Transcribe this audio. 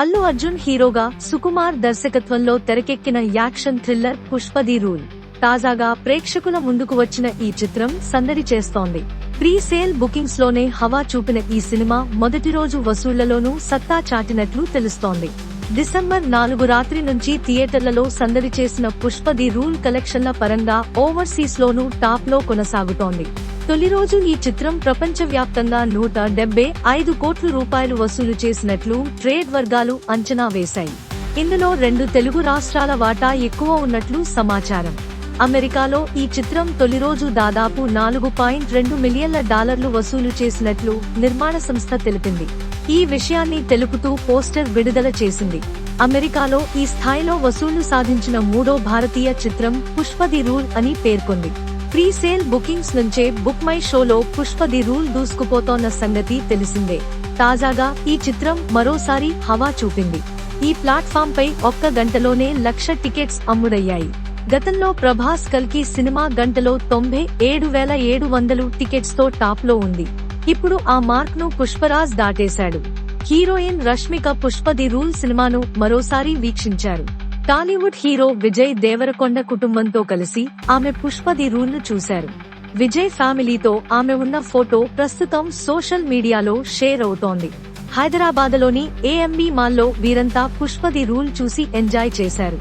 అల్లు అర్జున్ హీరోగా సుకుమార్ దర్శకత్వంలో తెరకెక్కిన action thriller Pushpa the rule తాజాగా ప్రేక్షకుల ముందుకు వచ్చిన ఈ చిత్రం సందడి చేస్తోంది. ప్రీ సేల్ బుకింగ్స్ లోనే హవా చూపిన ఈ సినిమా మొదటి రోజు వసూళ్లలోనూ సత్తా చాటినట్లు తెలుస్తోంది. డిసెంబర్ 4 రాత్రి నుంచి థియేటర్లలో సందడి చేసిన పుష్ప ది రూల్ కలెక్షన్ల పరంగా ఓవర్సీస్ లోనూ టాప్ లో కొనసాగుతోంది. తొలి రోజు ఈ చిత్రం ప్రపంచవ్యాప్తంగా 175 కోట్ల రూపాయలు వసూలు చేసినట్లు ట్రేడ్ వర్గాలు అంచనా వేశాయి. ఇందులో 2 తెలుగు రాష్ట్రాల వాటా ఎక్కువ ఉన్నట్లు సమాచారం. అమెరికాలో ఈ చిత్రం తొలి రోజు దాదాపు $4.2 మిలియన్ల వసూలు చేసినట్లు నిర్మాణ సంస్థ తెలిపింది. ఈ విషయాన్ని తెలుపుతూ పోస్టర్ విడుదల చేసింది. అమెరికాలో ఈ స్థాయిలో వసూళ్లు సాధించిన 3వ భారతీయ చిత్రం పుష్ప ది రూల్ అని పేర్కొంది. ప్రీ సేల్ బుకింగ్స్ నుంచే బుక్ మై షోలో పుష్ప ది రూల్ దూసుకుపోతోన్న సంగతి తెలిసిందే. తాజాగా ఈ చిత్రం మరోసారి హవా చూపింది. ఈ ప్లాట్ఫామ్ పై ఒక్క గంటలోనే 1,00,000 టికెట్స్ అమ్ముడయ్యాయి. గతంలో ప్రభాస్ కల్కి సినిమా గంటలో 97,700 టికెట్స్ తో టాప్ లో ఉంది. ఇప్పుడు ఆ మార్క్ ను పుష్పరాజ్ దాటేశాడు. Heroine Rashmika Pushpa the rule సినిమాను మరోసారి వీక్షించారు. టాలీవుడ్ హీరో విజయ్ దేవరకొండ కుటుంబంతో కలిసి ఆమె పుష్ప ది రూల్ ను చూశారు. విజయ్ ఫ్యామిలీతో ఆమె ఉన్న ఫోటో ప్రస్తుతం సోషల్ మీడియాలో షేర్ అవుతోంది. హైదరాబాద్లోని ఏఎంబీ మాల్లో వీరంతా పుష్ప ది రూల్ చూసి ఎంజాయ్ చేశారు.